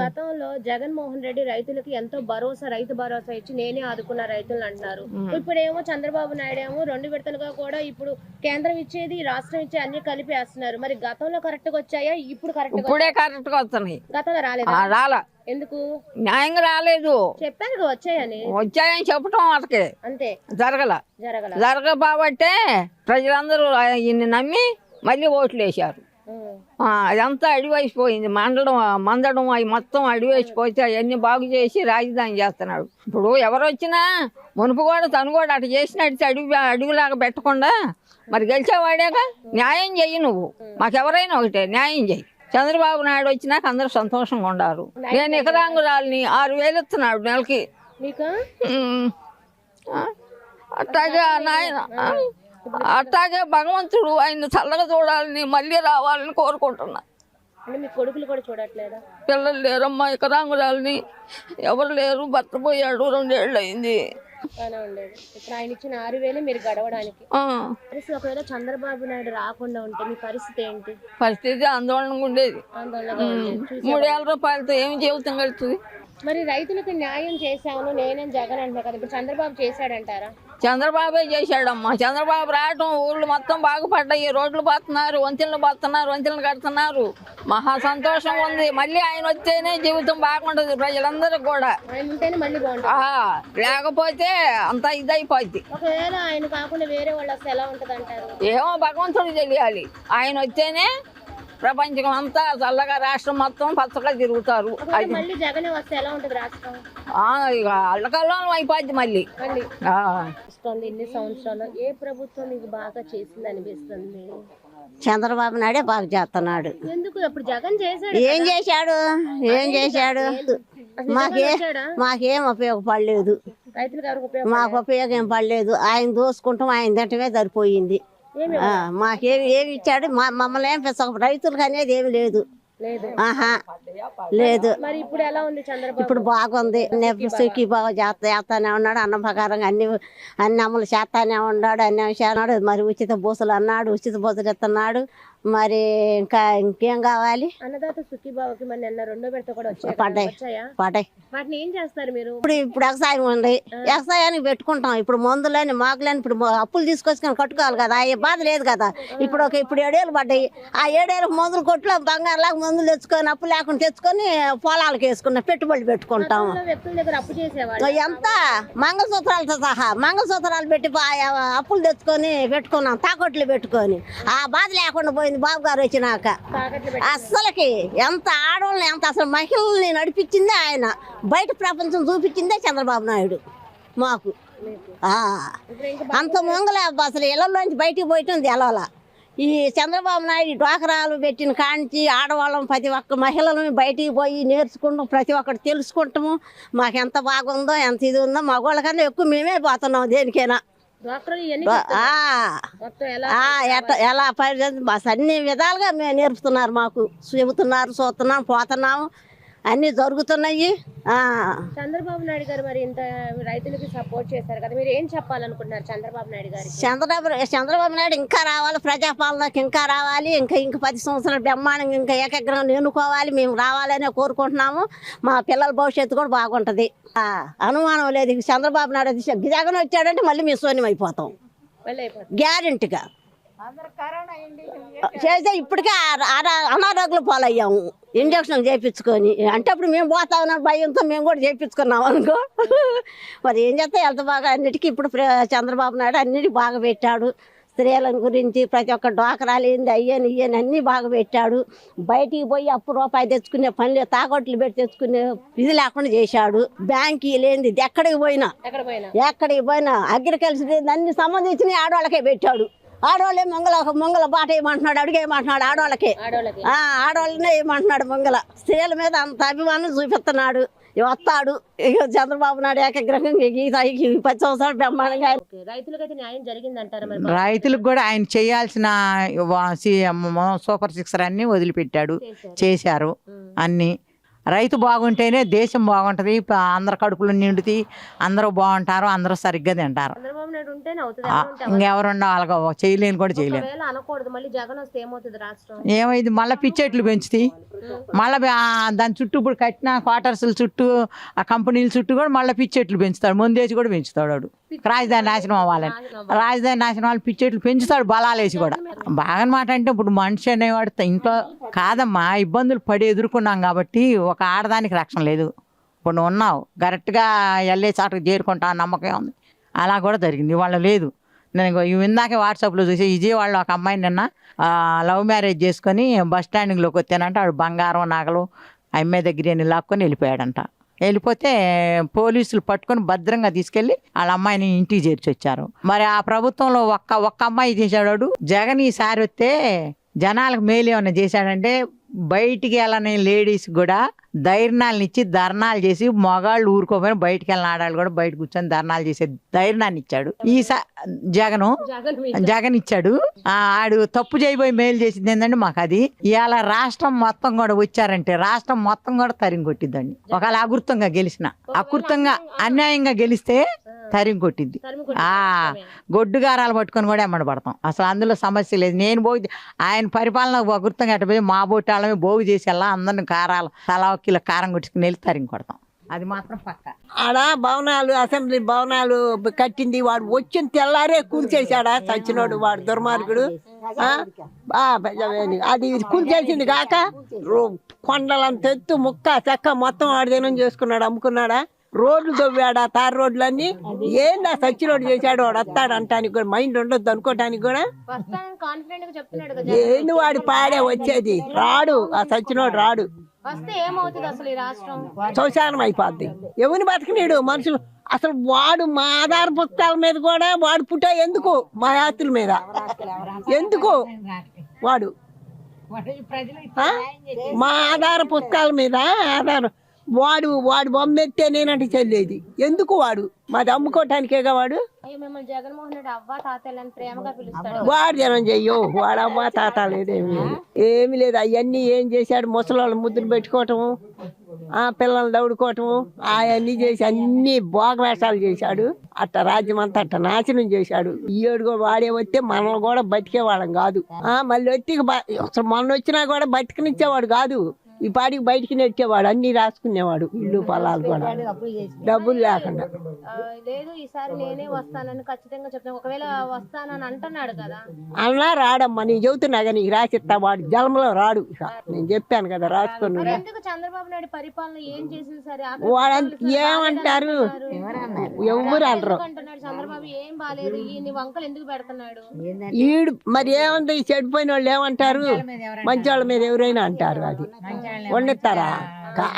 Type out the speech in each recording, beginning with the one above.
గతంలో జగన్మోహన్ రెడ్డి రైతులకి ఎంతో భరోసా, రైతు భరోసా ఇచ్చి నేనే ఆదుకున్న రైతులు అంటున్నారు. ఇప్పుడేమో చంద్రబాబు నాయుడు ఏమో 2 విడతలుగా కూడా ఇప్పుడు కేంద్రం ఇచ్చేది రాష్ట్రం ఇచ్చే అన్ని కలిపి వేస్తున్నారు. మరి గతంలో కరెక్ట్ గా వచ్చాయా? ఇప్పుడు ఇప్పుడే కరెక్ట్ గా వస్తున్నాయి. గతంలో రాలేదా? రాలా. ఎందుకు? న్యాయంగా రాలేదు. చెప్పాను వచ్చాయని. వచ్చాయని చెప్పటం వాళ్ళకి అంతే, జరగబాబట్టే ప్రజలందరూ ఈయన్ని నమ్మి మళ్ళీ ఓట్లు వేశారు. అదంతా అడివేసిపోయింది. మందడం అవి మొత్తం అడివేసిపోతే అవన్నీ బాగు చేసి రాజధాని చేస్తున్నాడు. ఇప్పుడు ఎవరు వచ్చినా మునుపు కూడా తను కూడా అటు చేసినట్టు అడుగులాగా పెట్టకుండా మరి గెలిచేవాడేగా. న్యాయం చెయ్యి నువ్వు, మాకెవరైనా ఒకటే న్యాయం చెయ్యి. చంద్రబాబు నాయుడు వచ్చినాక అందరూ సంతోషంగా ఉండారు. నేను ఇకరాంగురాలని 6,000 ఇస్తున్నాడు నెలకి. అట్లాగే నాయన, అట్లాగే భగవంతుడు ఆయన చల్లగా చూడాలని మళ్ళీ రావాలని కోరుకుంటున్నా. కొడుకులు కూడా చూడట్లేదా? పిల్లలు లేరమ్మా, ఇకరాంగురాలని ఎవరు లేరు. భర్త పోయాడు, 2 ఏళ్ళు అయింది. ఇప్పుడు ఆయన ఇచ్చిన 6,000 మీరు గడవడానికి. ఒకవేళ చంద్రబాబు నాయుడు రాకుండా ఉంటే మీ పరిస్థితి ఏంటి? పరిస్థితి ఆందోళనగా ఉండేది. 3,000 రూపాయలతో ఏమి జీవితం గడుస్తుంది? మరి రైతులకు న్యాయం చేశాను నేనే జగన్ అంటున్నా కదా, ఇప్పుడు చంద్రబాబు చేశాడంటారా? చంద్రబాబే చేశాడమ్మా. చంద్రబాబు రావటం ఊళ్ళు మొత్తం బాగుపడ్డాయి. రోడ్లు పోతున్నారు, వంతెనలు కడుతున్నారు. మహా సంతోషం ఉంది. మళ్ళీ ఆయన వస్తేనే జీవితం బాగుంటది ప్రజలందరికి కూడా. లేకపోతే అంతా ఇదైపోద్ది. ఒకవేళ ఆయన కాకుండా వేరే వాళ్ళు వస్తే ఎలా ఉంటది అంటారు? ఏమో భగవంతుడు తెలియాలి. ఆయన వస్తేనే ప్రపంచం అంతా చల్లగా, రాష్ట్రం మొత్తం పచ్చగా తిరుగుతారు. మళ్ళీ జగన్ వస్తే ఎలా ఉంటది రాష్ట్రం? ఇక అల్లకల్లోనం అయిపోద్ది మళ్ళీ. ఇన్ని సంవత్సరాలు ఏ ప్రభుత్వం మీకు బాగా చేసింది అనిపిస్తుంది? చంద్రబాబు నాయుడే బాగా చేస్తున్నాడు. ఎందుకు? అప్పుడు జగన్ చేశాడు. ఏం చేశాడు? మాకేం ఉపయోగపడలేదు. మాకు ఉపయోగం పడలేదు. ఆయన దోసుకుంటాం, ఆయన తింటమే సరిపోయింది. మాకేమి ఇచ్చాడు? మమ్మల్ని ఏం రైతులకు అనేది ఏమి లేదు. లేదు. మరి ఇప్పుడు ఎలా ఉంది చంద్రబాబు? ఇప్పుడు బాగుంది. సుఖీ బాగా చేస్తానే ఉన్నాడు. అన్నం ప్రకారంగా అన్ని అమలు చేస్తానే ఉన్నాడు. అన్ని విషయాలు. మరి ఉచిత బస్సులు అన్నాడు, ఉచిత బస్సులు ఇస్తున్నాడు. మరి ఇంకేం కావాలి? అన్నదాత సుఖీబాబుకి మరి నిన్న 2వ విడత కూడా పడ్డాయి. వాటిని ఏం చేస్తారు మీరు? ఇప్పుడు వ్యవసాయం ఉంది. వ్యవసాయానికి పెట్టుకుంటాం. ఇప్పుడు మందులని మాకులని ఇప్పుడు అప్పులు తీసుకొచ్చుకొని కట్టుకోవాలి కదా. ఆ బాధ లేదు కదా. ఇప్పుడు 7 ఏళ్ళు పడ్డాయి. ఆ 7 ఏళ్ళకి మందులు కొట్లో బంగారులాగా మందులు తెచ్చుకొని అప్పు లేకుండా తెచ్చుకొని పొలాలకు వేసుకున్నాం, పెట్టుబడులు పెట్టుకుంటాం. ఎంత మంగళసూత్రాలతో సహా మంగళసూత్రాలు పెట్టి అప్పులు తెచ్చుకొని పెట్టుకున్నాం, తాకట్లు పెట్టుకొని. ఆ బాధ లేకుండా పోయింది బాబు గారు వచ్చినాక. అస్సలకి ఎంత ఆడవాళ్ళని, ఎంత అసలు మహిళల్ని నడిపించిందే ఆయన. బయట ప్రపంచం చూపించిందే చంద్రబాబు నాయుడు మాకు. అంత మంగళ అసలు ఇళ్లలోంచి బయటికి పోయటం తెలవాల. ఈ చంద్రబాబు నాయుడు డ్వాక్రాలు పెట్టిన కాంచి ఆడవాళ్ళం ప్రతి ఒక్క మహిళలను బయటికి పోయి నేర్చుకుంటాం, ప్రతి ఒక్కటి తెలుసుకుంటాము. మాకు ఎంత బాగుందో, ఎంత ఇది ఉందో. మగవాళ్ళకన్నా ఎక్కువ మేమే పోతున్నాం దేనికైనా. ఎలా అన్ని విధాలుగా మేము నేర్పుతున్నారు, మాకు చెబుతున్నారు, చూస్తున్నాం, పోతున్నాము, అన్ని జరుగుతున్నాయి. చంద్రబాబు నాయుడు గారు మరి ఇంత రైతులకి సపోర్ట్ చేశారు కదా, మీరు ఏం చెప్పాలనుకుంటున్నారు చంద్రబాబు నాయుడు గారు? చంద్రబాబు నాయుడు ఇంకా రావాలి, ప్రజాపాలనకి ఇంకా రావాలి. ఇంకా 10 సంవత్సరాలు బ్రహ్మాండంగా ఇంకా ఏకగ్రహం ఎన్నుకోవాలి. మేము రావాలనే కోరుకుంటున్నాము. మా పిల్లల భవిష్యత్తు కూడా బాగుంటది. అనుమానం లేదు. చంద్రబాబు నాయుడు జగన్ వచ్చాడంటే మళ్ళీ మేము శూన్యం అయిపోతాం గ్యారెంటీగా. చేస్తే ఇప్పటికే అనారోగ్యం పాలయ్యాము ఇంజక్షన్ చేయించుకొని. అంటే అప్పుడు మేము పోతా ఉన్నాం భయంతో మేము కూడా చేయించుకున్నాం అనుకో. మరి ఏం చేస్తే ఎంత బాగా అన్నిటికీ ఇప్పుడు చంద్రబాబు నాయుడు అన్నిటికీ బాగా పెట్టాడు. స్త్రీల గురించి ప్రతి ఒక్క డ్వాక్రాలు ఏంది అయ్యని అన్నీ బాగా పెట్టాడు. బయటికి పోయి అప్పు రూపాయి తెచ్చుకునే పనులు, తాకట్లు పెట్టి తెచ్చుకునే ఇది లేకుండా చేశాడు. బ్యాంకీ లేనిది ఎక్కడికి పోయినా అగ్రికల్చర్ అన్ని సంబంధించిన ఆడవాళ్ళకే పెట్టాడు. ఆడవాళ్ళే మంగళ బాట ఏమంటున్నాడు, అడిగేయమంటున్నాడు ఆడవాళ్ళకే. ఆడవాళ్ళనే ఏమంటున్నాడు మంగళ. స్త్రీల మీద అంత అభిమానం చూపిస్తున్నాడు. వస్తాడు చంద్రబాబు నాయుడు ఏకగ్రహం. 10 సంవత్సరాలు బ్రహ్మాండంగా. రైతులకు కూడా ఆయన చేయాల్సిన సూపర్ 6 అన్ని వదిలిపెట్టాడు, చేశారు అన్ని. రైతు బాగుంటేనే దేశం బాగుంటది. అందరు కడుపులు నిండుతాయి, అందరూ బాగుంటారు, అందరూ సరిగ్గా తింటారు. నాయుడు ఉంటేనే అవుతుంది, ఎవరు ఉంటే అవ్వదు. ఇంకెవరున్నా వాళ్ళగా చేయలేని కూడా చేయలేము. ఒకవేళ అనకూడదు, మళ్ళీ జగన్ వస్తే ఏమవుతుంది రాష్ట్రం? ఏమైంది మళ్ళీ పిచ్చెట్లు పెంచుతాయి, మళ్ళీ దాని చుట్టూ ఇప్పుడు కట్టిన క్వార్టర్స్ల చుట్టూ ఆ కంపెనీల చుట్టూ కూడా మళ్ళీ పిచ్చెట్లు పెంచుతాడు, ముందేసి కూడా పెంచుతాడు వాడు. రాజధాని నాశనం అవ్వాలని రాజధాని నాశనం వాళ్ళు పిచ్చెట్లు పెంచుతాడు బలాలేసి కూడా. బాగా మాట అంటే ఇప్పుడు మనిషి అనేవాడు ఇంట్లో కాదమ్మా, ఇబ్బందులు పడి ఎదుర్కొన్నాం కాబట్టి ఒక ఆడదానికి రక్షణ లేదు. ఇప్పుడు నువ్వు ఉన్నావు కరెక్ట్గా వెళ్ళే చాటుకు చేరుకుంటా నమ్మకం ఉంది, అలా కూడా జరిగింది. ఇవాళ లేదు. నేను ఇందాకే వాట్సాప్లో చూసి విజయవాడలో ఒక అమ్మాయిని నిన్న లవ్ మ్యారేజ్ చేసుకొని బస్ స్టాండింగ్లోకి వచ్చానంట. ఆడు బంగారం నగలు అమ్మాయి దగ్గర లాక్కొని వెళ్ళిపోయాడంట. వెళ్ళిపోతే పోలీసులు పట్టుకొని భద్రంగా తీసుకెళ్ళి వాళ్ళ అమ్మాయిని ఇంటికి చేర్చి వచ్చారు. మరి ఆ ప్రభుత్వంలో ఒక్క అమ్మాయి చేశాడు జగన్. ఈసారి వస్తే జనాలకు మేలు ఏమన్నా చేశాడంటే బయటికి వెళ్ళని లేడీస్ కూడా ధైర్యాలను ఇచ్చి ధర్నాలు చేసి మగాళ్ళు ఊరుకోపోయిన బయటికి వెళ్ళిన ఆడాళ్ళు కూడా బయట కూర్చొని ధర్నాలు చేసే ధైర్యాన్ని ఇచ్చాడు జగన్ ఇచ్చాడు. ఆడు తప్పు చేయబోయి మేలు చేసింది ఏంటంటే మాకు అది. ఇవాళ రాష్ట్రం మొత్తం కూడా వచ్చారంటే రాష్ట్రం మొత్తం కూడా తరిమి కొట్టిద్దండి. ఒకవేళ అకృతంగా అన్యాయంగా గెలిస్తే తరిమి కొట్టిద్ది. గొడ్డుగారాలు పట్టుకొని కూడా ఎమ్మడి పడతాం. అసలు అందులో సమస్య లేదు. నేను పోయి ఆయన పరిపాలన అకృతంగా అట్టపోయి మా బొట్టాలమే బోగు చేసి వెళ్ళా అందరిని కారాలు తలా కిలో కారం కొట్టుకుని వెళ్ళి తరిమి కొడతాం. అది మాత్రం పక్క. ఆడ భవనాలు అసెంబ్లీ భవనాలు కట్టింది వాడు వచ్చిన తెల్లారే కూల్చేశాడా చచ్చినోడు వాడు దుర్మార్గుడు. అది కూల్చేసింది కాక కొండలంత ఎత్తు ముక్క చెక్క మొత్తం వాడిదేనం చేసుకున్నాడు, అమ్ముకున్నాడా. రోడ్లు తవ్వాడా, తారు రోడ్లన్నీ. ఏందా సచ్చినోడు చేశాడు వాడు వస్తాడు అంటానికి కూడా మైండ్ ఉండొద్దు అనుకోటానికి కూడా. ఏంది వాడి పాడే వచ్చేది, రాడు ఆ సచ్చినోడు రాడు. శోషానం అయిపోద్ది. ఎవరిని బతకనీడు మనుషులు. అసలు వాడు మా ఆధార పుస్తకాల మీద కూడా వాడు పుట్ట ఎందుకు, మా ఆస్తుల మీద ఎందుకు వాడు మా ఆధార పుస్తకాల మీద వాడు బొమ్మ ఎత్తే నేనంటే చెల్లేది ఎందుకు. వాడు మాది అమ్ముకోవటానికేగా వాడు. వాడు జనం చెయ్యో వాడు అవ్వ తాత లేదేమి లేదు, ఏమి లేదు. అవన్నీ ఏం చేశాడు, ముసలోళ్ళు ముద్దులు పెట్టుకోవటము, పిల్లలు దౌడుకోవటము, అవన్నీ చేసి అన్ని భోగవేషాలు చేశాడు. అట్ట రాజ్యం అంతా అట్ట నాశనం చేశాడు. ఈ ఏడు కూడా వాడే వస్తే మనం కూడా బతికేవాళ్ళం కాదు. మళ్ళీ వచ్చి అసలు మొన్న వచ్చినా కూడా బతికనిచ్చేవాడు కాదు. ఈ పాటికి బయటికి నెట్టేవాడు, అన్ని రాసుకునేవాడు, ఇల్లు పొలాలు కూడా డబ్బులు లేకుండా. లేదు ఈసారి నేనే వస్తానని ఖచ్చితంగా చెప్తాను. ఒకవేళ వస్తానని అంటున్నాడు కదా అన్నా రాడమ్మా, నేను చెబుతున్నా కానీ నీకు రాసిస్తా. వాడు జన్మలో రాడు. ఇక నేను చెప్పాను కదా రాసుకున్నాడు. చంద్రబాబు నాయుడు పరిపాలన ఏం చేసింది సరే వాడంత ఏమంటారు ఎవరు అనరు. చంద్రబాబు ఏం బాలేదు, ఈ వంకలు ఎందుకు పెడుతున్నాడు ఈడు. మరి ఏమంటే ఈ చెడిపోయిన వాళ్ళు ఏమంటారు, మంచి వాళ్ళ మీద ఎవరైనా అంటారు. అది వండిస్తారా,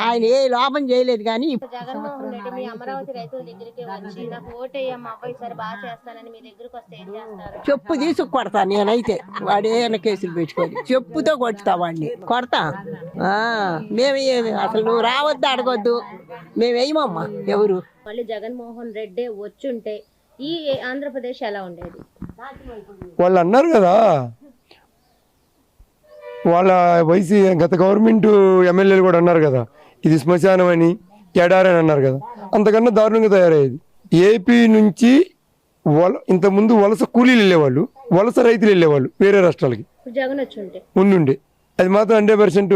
ఆయన ఏ లోపం చేయలేదు. కానీ జగన్మోహన్ రెడ్డి మీ అమరావతి రైతుల దగ్గరికి వచ్చి నాకు ఓటేయమ్మ అబ్బాయి సరే బాగా చేస్తానని మీ దగ్గరకు వస్తే ఏం చేస్తారు? చెప్పు తీసుకు కొడతా నేనైతే. వాడు ఏమైనా కేసులు పెట్టుకొని చెప్పుతో కొట్టుతా వాడిని, కొడతా. మేము అసలు నువ్వు రావద్దు అడగొద్దు, మేము వేయమమ్మా ఎవరు. మళ్ళీ జగన్మోహన్ రెడ్డి వచ్చుంటే ఈ ఆంధ్రప్రదేశ్ ఎలా ఉండేది? వాళ్ళు అన్నారు కదా, వాళ్ళ వైసీ గత గవర్నమెంట్ ఎమ్మెల్యేలు కూడా అన్నారు కదా, ఇది శ్మశానం అని ఎడారని అన్నారు కదా. అంతకన్నా దారుణంగా తయారయ్యేది. ఏపీ నుంచి ఇంతకుముందు వలస కూలీలు వెళ్ళేవాళ్ళు, వలస రైతులు వెళ్ళేవాళ్ళు వేరే రాష్ట్రాలకి. జగన్ వచ్చుంటే ముందుండే అది మాత్రం 100%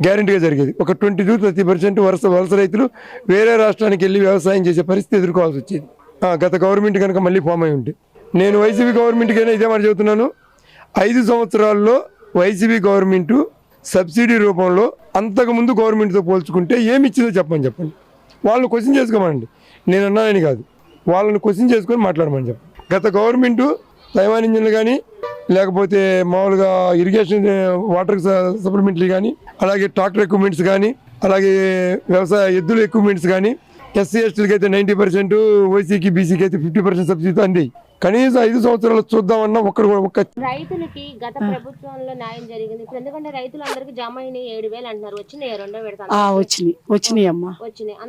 గ్యారంటీగా జరిగేది. ఒక 20-30% వలస రైతులు వేరే రాష్ట్రానికి వెళ్ళి వ్యవసాయం చేసే పరిస్థితి ఎదుర్కోవాల్సి వచ్చేది గత గవర్నమెంట్ కనుక మళ్ళీ ఫామ్ అయి ఉంటే. నేను వైసీపీ గవర్నమెంట్కైనా ఇదే మాట చెబుతున్నాను, 5 సంవత్సరాల్లో వైసీపీ గవర్నమెంట్ సబ్సిడీ రూపంలో అంతకుముందు గవర్నమెంట్తో పోల్చుకుంటే ఏమి ఇచ్చిందో చెప్పండి. వాళ్ళని క్వశ్చన్ చేసుకోమనండి, నేను అన్నానని కాదు, వాళ్ళని క్వశ్చన్ చేసుకొని మాట్లాడమని చెప్పండి. గత గవర్నమెంట్ తైవాన్ ఇంజిన్లు కానీ, లేకపోతే మామూలుగా ఇరిగేషన్ వాటర్ సప్లిమెంట్లు కానీ, అలాగే ట్రాక్టర్ ఎక్విప్మెంట్స్ కానీ, అలాగే వ్యవసాయ ఎద్దుల ఎక్విప్మెంట్స్ కానీ, ఎస్సీ ఎస్టీలకి అయితే 90%, ఓసీకి బీసీకి అయితే 50% సబ్సిడీతో అంది. కనీసం 5 సంవత్సరాలు చూద్దామన్నా ఒక్క రైతులకి గత ప్రభుత్వంలో న్యాయం జరిగింది. ఇప్పుడు ఎందుకంటే రైతులందరికీ జమ అయినాయి 7,000 అంటున్నారు. వచ్చినాయి రెండో విడత? వచ్చినాయి అమ్మా,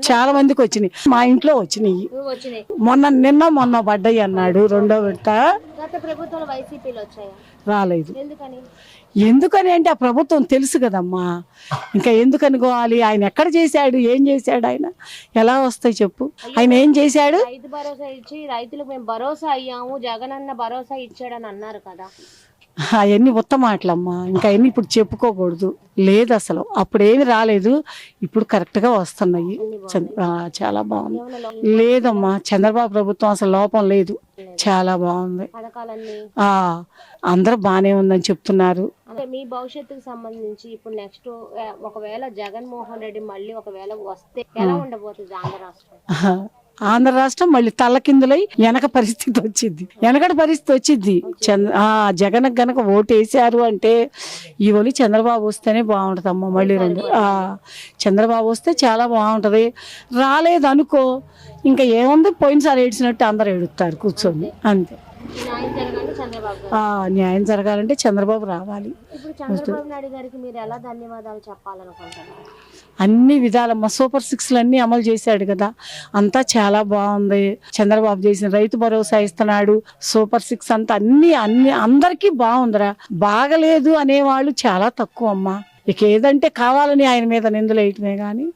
చాలా మందికి వచ్చినాయి. మా ఇంట్లో వచ్చినాయి. నిన్న పడ్డాయి అన్నాడు రెండో విడత. గత ప్రభుత్వంలో వైసీపీలో వచ్చాయా? రాలేదు. ఎందుకని? ఎందుకని అంటే ఆ ప్రభుత్వం తెలుసు కదమ్మా. ఇంకా ఎందుకు అనుకోవాలి? ఆయన ఎక్కడ చేశాడు, ఏం చేశాడు, ఆయన ఎలా వస్తాయి చెప్పు? ఆయన ఏం చేశాడు? రైతు భరోసా ఇచ్చి రైతులకు మేము భరోసా అయ్యాము, జగనన్న భరోసా ఇచ్చాడని అన్నారు కదా. అవన్నీ ఉత్తమ మాటలమ్మా. ఇంకా అవన్నీ ఇప్పుడు చెప్పుకోకూడదు. లేదు అసలు అప్పుడు ఏమి రాలేదు, ఇప్పుడు కరెక్ట్గా వస్తున్నాయి. చాలా బాగుంది. లేదమ్మా, చంద్రబాబు ప్రభుత్వం అసలు లోపం లేదు, చాలా బాగుంది. పథకాలన్నీ అందరూ బాగానే ఉందని చెప్తున్నారు. అంటే మీ భవిష్యత్తుకు సంబంధించి ఇప్పుడు నెక్స్ట్ ఒకవేళ జగన్మోహన్ రెడ్డి మళ్ళీ ఒకవేళ వస్తే ఎలా ఉండబోతుంది ఆంధ్ర రాష్ట్రం? ఆంధ్ర రాష్ట్రం మళ్ళీ తల్లకిందులై వెనక పరిస్థితి వచ్చింది, వెనకటి పరిస్థితి వచ్చింది. జగన్ గనక ఓటు వేసారు అంటే ఈ ఒలి చంద్రబాబు వస్తేనే బాగుంటుందమ్మా. మళ్ళీ చంద్రబాబు వస్తే చాలా బాగుంటది. రాలేదు అనుకో, ఇంకా ఏముంది, పోయినసారి ఏడ్చినట్టు అందరు ఏడుస్తారు కూర్చొని, అంతే. న్యాయం జరగాలంటే చంద్రబాబు రావాలి. ఇప్పుడు చంద్రబాబు నాయుడు గారికి మీరు ఎలా ధన్యవాదాలు చెప్పాలనుకుంటున్నారు? అన్ని విధాలమ్మా, సూపర్ 6 అన్ని అమలు చేశాడు కదా, అంతా చాలా బాగుంది. చంద్రబాబు చేసిన రైతు భరోసా ఇస్తున్నాడు, సూపర్ 6 అంతా అన్ని అందరికీ బాగుందిరా. బాగలేదు అనేవాళ్ళు చాలా తక్కువ అమ్మా. ఇక ఏదంటే కావాలని ఆయన మీద నిందలు వేయటమే కానీ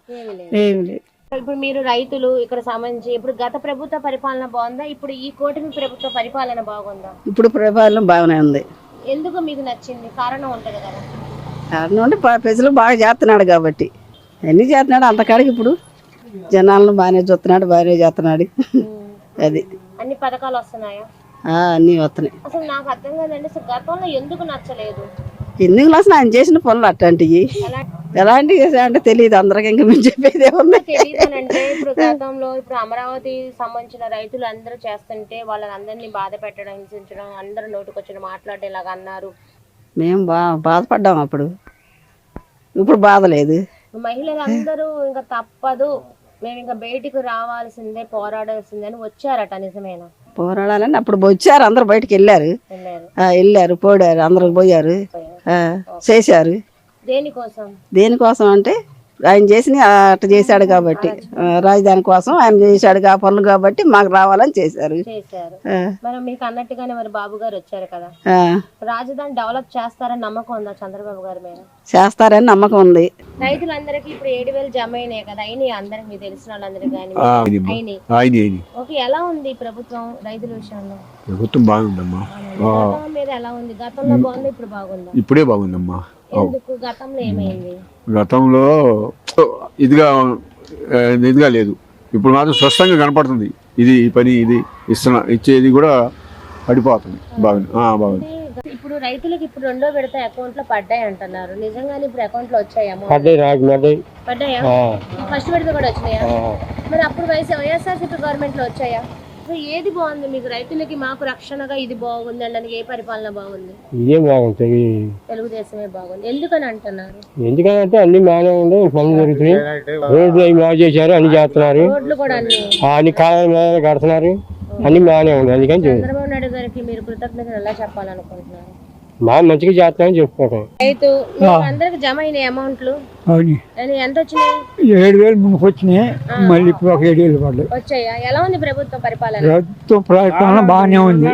ఏమి లేదు. ఇప్పుడు మీరు రైతులు ఇక్కడ సంబంధించి ఇప్పుడు గత ప్రభుత్వ పరిపాలన బాగుందా, ఇప్పుడు ఈ కూటమి ప్రభుత్వ పరిపాలన బాగుందా? ఇప్పుడు పరిపాలన బాగానే ఉంది. ఎందుకు మీకు నచ్చింది? కారణం ఉంటుంది కదా. కారణం అంటే ప్రజలు బాగా చేస్తున్నాడు కాబట్టి, అన్ని చేస్తున్నాడు. అంతకాడికి ఇప్పుడు జనాలను బాగానే చూస్తున్నాడు, బాగానే చేస్తున్నాడు. అది అన్ని పథకాలు వస్తున్నాయా? అన్నీ వస్తున్నాయి. అసలు నాకు అర్థం కాదండి, అసలు గతంలో ఎందుకు నచ్చలేదు? ఎందుకు అసలు ఆయన చేసిన పనులు అట్లాంటివి ఎలాంటివి చేశాడంటే తెలియదు అందరికి. ఇంకా మేము చెప్పేది ఏముంది? తెలియదంటే ఇప్పుడు గతంలో ఇప్పుడు అమరావతి సంబంధించిన రైతులు అందరూ చేస్తుంటే వాళ్ళని అందరినీ బాధ పెట్టడం, హింసించడం, అందరూ నోటుకొచ్చిన మాట్లాడేలాగా అన్నారు. మేము బాధపడ్డాం అప్పుడు, ఇప్పుడు బాధ లేదు. మహిళలందరూ ఇంకా తప్పదు, మేము ఇంకా బయటికి రావాల్సిందే, పోరాడాల్సిందే అని వచ్చారట. నిజమేనా? పోరాడాలని అప్పుడు వచ్చారు, అందరు బయటకు వెళ్ళారు, పోడారు, అందరు పోయారు, చేశారు. దేనికోసం అంటే ఆయన చేసిన అట్లా చేశాడు కాబట్టి, రాజధాని కోసం ఆయన చేశాడు ఆ పనులు కాబట్టి మాకు రావాలని చేశారు. మరి మీకు అన్నట్టుగానే మరి బాబు గారు వచ్చారు కదా, రాజధాని డెవలప్ చేస్తారని నమ్మకం ఉందా చంద్రబాబు గారి మీద? చేస్తారని నమ్మకం ఉంది. రైతులందరికీ ఇప్పుడు 7,000 జమ అయినాయి కదా, అయినాయి అందరికి, మీకు తెలిసిన వాళ్ళందరికీ అయినాయి. ఓకే, ఎలా ఉంది ప్రభుత్వం రైతుల విషయంలో? ప్రభుత్వం బాగుందమ్మా. గతం మీద ఎలా ఉంది? గతంలో బాగుంది, ఇప్పుడు బాగుందా? ఇప్పుడే బాగుందమ్మా. ఎందుకు? గతంలో ఏమైంది? గతంలో ఇదిగా లేదు, ఇప్పుడు మాత్రం స్పష్టంగా కనపడుతుంది. ఇది ఈ పని, ఇది ఇచ్చేది కూడా పడిపోతుంది. బాగుంది. ఇప్పుడు రైతులకు ఇప్పుడు 2వ విడత అకౌంట్ లో పడ్డాయి అంటున్నారు, నిజంగానే ఇప్పుడు అకౌంట్ లో వచ్చాయా? పడ్డాయా? ఫస్ట్ విడత కూడా వచ్చినాయా? మరి అప్పుడు వైఎస్ఆర్సీపీ గవర్నమెంట్ లో వచ్చాయా? ఏది బాగుంది మీకు రైతులకి? మాకు రక్షణగా ఇది బాగుంది అండి. ఏ పరిపాలన బాగుంది? ఇదే బాగుంటుంది, తెలుగుదేశమే బాగుంది. ఎందుకని అంటున్నారు? ఎందుకంటే అన్ని బాగానే ఉంది, పనులు జరుగుతున్నాయి, రోడ్లు అవి బాగు చేశారు, అన్ని చేస్తున్నారు, రోడ్లు కూడా అన్ని కాలం కడుతున్నారు, అన్ని బాగానే ఉంది. అందుకని చంద్రబాబు నాయుడు గారికి మీరు కృతజ్ఞతలు ఎలా చెప్పాలనుకుంటున్నారు? బాగా మంచిగా చేస్తున్నామని చెప్పుకోవటం. రైతు అందరికి జమ అయిన అమౌంట్లు ఎంత వచ్చినాయి? 7,000 ముందుకు వచ్చినాయి, మళ్ళీ ఇప్పుడు ఒక 7,000 పడ్డాయి. వచ్చాయా? ఎలా ఉంది ప్రభుత్వం పరిపాలన? ప్రభుత్వం పరిపాలన బాగానే ఉంది.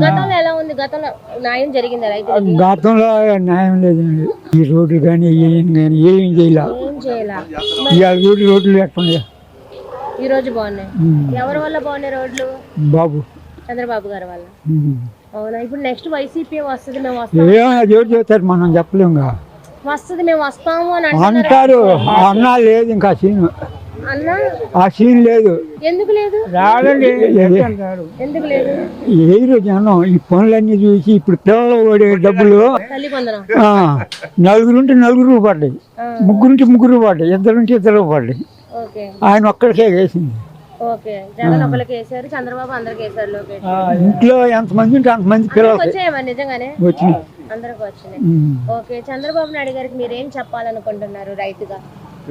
గతంలో ఎలా ఉంది? గతంలో న్యాయం జరిగిందా రైతులకి? గతంలో న్యాయం లేదండి. ఈ రోడ్లు కానీ ఏం చేయాలి. రోడ్లు లేకుండా ఈ రోజు బాగున్నాయి. ఎవరి వల్ల బాగున్నాయి రోడ్లు? బాబు చంద్రబాబు గారి వల్ల. అవునా? ఇప్పుడు నెక్స్ట్ వైసీపీ వస్తుంది, మేము వస్తాం చెప్తారు, మనం చెప్పలేము. వస్తుంది, మేము వస్తాము అని అంటారు. అన్నా లేదు, ఇంకా సీన్ ఆ సీన్ లేదు. ఎందుకు లేదు? ఎందుకు లేదు? ఏ జనం ఈ పనులన్నీ చూసి ఇప్పుడు పిల్లలు పడే డబ్బులు నలుగురుంటే 4 పడ్డాయి, ముగ్గురుంటే 3 పడ్డాయి, ఇద్దరుంటే 2 పడ్డాయి. ఆయన ఒక్కడికే వేసింది. జగన్ ఒకరికి వేసారు, చంద్రబాబు అందరికి వేసారు. ఇంట్లో ఎంతమంది ఉంటే అంతమంది పిల్లలు వచ్చాయా? నిజంగానే వచ్చినాయి, అందరికి వచ్చినాయి. ఓకే, చంద్రబాబు నాయుడు గారికి మీరు ఏం చెప్పాలనుకుంటున్నారు రైతుగా?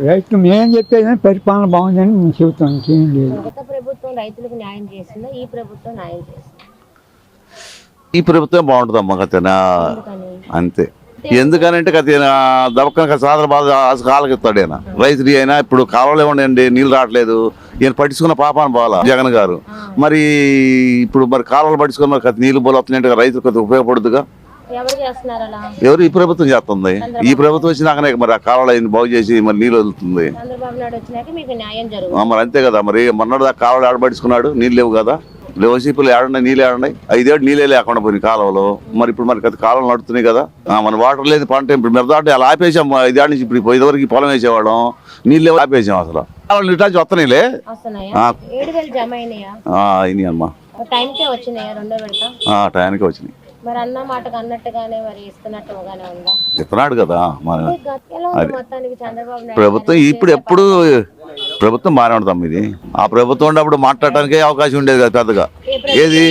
రైతు మేం చెప్పేది పరిపాలన బాగుందని మేము చెబుతాం, ఇంకేం లేదు. గత ప్రభుత్వం రైతులకు న్యాయం చేసిందా, ఈ ప్రభుత్వం న్యాయం చేసిందా? ఈ ప్రభుత్వం బాగుంటుందమ్మా, అంతే. ఎందుకనంటే దవక్క సాదర బాధ కాలకిస్తాడు ఆయన రైతు అయినా ఇప్పుడు కాలువలు ఏమండి నీళ్ళు రావట్లేదు ఈయన పట్టించుకున్న పాపాన్ని పోవాలా జగన్ గారు మరి ఇప్పుడు మరి కాలువలు పట్టించుకుని మరి నీళ్ళు పోలు వస్తున్నాయంటే రైతులు కొద్దిగా ఉపయోగపడుతుందిగా ఎవరు ఈ ప్రభుత్వం చేస్తుంది ఈ ప్రభుత్వం వచ్చినాకనే మరి ఆ కాలువలు అయింది బాగు చేసి మరి నీళ్ళు వదులుతుంది మరి అంతే కదా మరి మొన్నటి దాకా కాలువలు ఆడబడుచుకున్నాడు నీళ్ళు లేవు కదా వైసీపీలు ఏడున్నాయి నీళ్ళు ఏడున్నాయి 5 ఏళ్ళు నీళ్ళే లేకుండా పోయినాయి కాలువలో మరి ఇప్పుడు మరి కాలువలు నడుతున్నాయి కదా మన వాటర్ లేదు పంట ఇప్పుడు మిరదాటి అలా ఆపేసాం 5 ఏళ్ళ నుంచి ఇప్పుడు ఇదివరకు పొలం వేసేవాళ్ళం నీళ్ళు ఆపేసాం అసలు కాలువలు ఇటు వస్తున్నాయిలే అయినాయి అమ్మా టైంకే వచ్చినాయి మరి అన్న మాటకు అన్నట్టుగానే మరి ఇస్తున్నట్టుగానే ఉందా ఇస్తున్నాడు కదా మరి మొత్తానికి చంద్రబాబు నాయుడు ప్రభుత్వం ఇప్పుడు ఎప్పుడు ప్రభుత్వం బాగానే ఉంటుంది ఇది ఆ ప్రభుత్వం ఉన్నప్పుడు మాట్లాడటానికి అవకాశం ఉండేది కదా పెద్దగా ఏది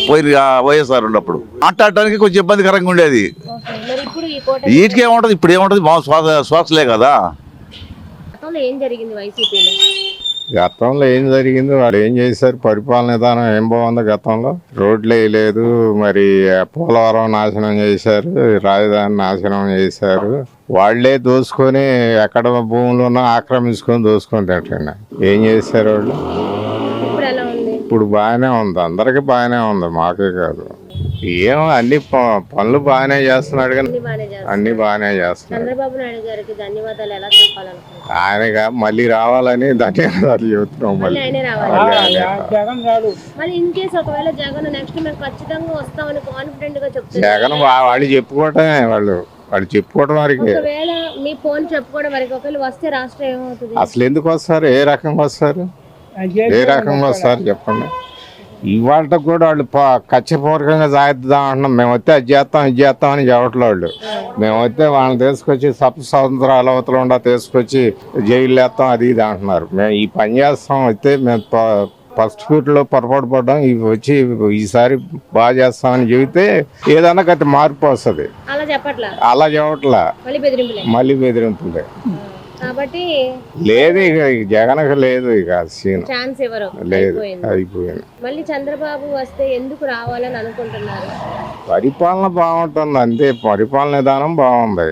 పోయి వైఎస్ఆర్ ఉన్నప్పుడు మాట్లాడటానికి కొంచెం ఇబ్బందికరంగా ఉండేది మరి ఇప్పుడు ఈ కోట వీటికి ఏముంటది ఇప్పుడు ఏముంటది మా శ్వాసలే కదా గతంలో ఏం జరిగింది వైసీపీలో గతంలో ఏం జరిగింది వాళ్ళు ఏం చేశారు పరిపాలన విధానం ఏం బాగుంది గతంలో రోడ్లు వేయలేదు మరి పోలవరం నాశనం చేశారు రాజధాని నాశనం చేశారు వాళ్లే దోసుకొని ఎక్కడ భూములు ఉన్నా ఆక్రమించుకొని దోసుకొని తింటండి ఏం చేశారు వాళ్ళు ఇప్పుడు బాగానే ఉంది అందరికి బాగానే ఉంది మాకే కాదు ఏమో అన్ని పనులు బాగానే చేస్తున్నాడు కానీ అన్ని బాగానే చేస్తున్నాడు చంద్రబాబు నాయుడు గారికి ధన్యవాదాలు ఎలా చెప్పాలనుకుంటున్నారు ఆయనగా మళ్ళీ రావాలని ధన్యవాదాలు చెబుతున్నాం మళ్ళీ మరి ఇన్ కేసు ఒకవేళ జగన్ నెక్స్ట్ మేము ఖచ్చితంగా వస్తామని కాన్ఫిడెంట్ గా చెప్తున్నారు జగన్ వాళ్ళు చెప్పుకోవటమే వాళ్ళు చెప్పుకోవడం వరకు ఒకవేళ మీ ఫోన్ చెప్పుకోవడం వరకు ఒకవేళ వస్తే రాష్ట్రం ఏమవుతుంది అసలు ఎందుకు వస్తారు ఏ రకంగా వస్తారు ఏ రకంగా వస్తారు చెప్పండి ఇవాళ కూడా వాళ్ళు ఖచ్చితపూర్వకంగా సాగిద్దాం అంటున్నాం మేము వస్తే అది చేస్తాం ఇది చేస్తాం అని చెప్పట్లే వాళ్ళు మేము వస్తే వాళ్ళని తీసుకొచ్చి స్వతంత్రాల అవతల ఉండా తీసుకొచ్చి జైలు వేస్తాం అది ఇది అంటున్నారు మేము ఈ పని చేస్తాం అయితే మేము ఫస్ట్ ఫీట్లో పొరపాటు పడ్డాం ఇవి వచ్చి ఈసారి బాగా చేస్తామని చెబితే ఏదన్నా గతి మార్పు వస్తుంది అలా చెప్పట్లా మళ్ళీ బెదిరింపులే కాబట్టి లేదు ఇక జగన్కి లేదు ఇక సీన్ ఛాన్స్ ఎవరు లేదు అయిపోయింది మళ్ళీ చంద్రబాబు వస్తే ఎందుకు రావాలని అనుకుంటున్నారు పరిపాలన బాగుంటుంది అంతే పరిపాలన విధానం బాగుంది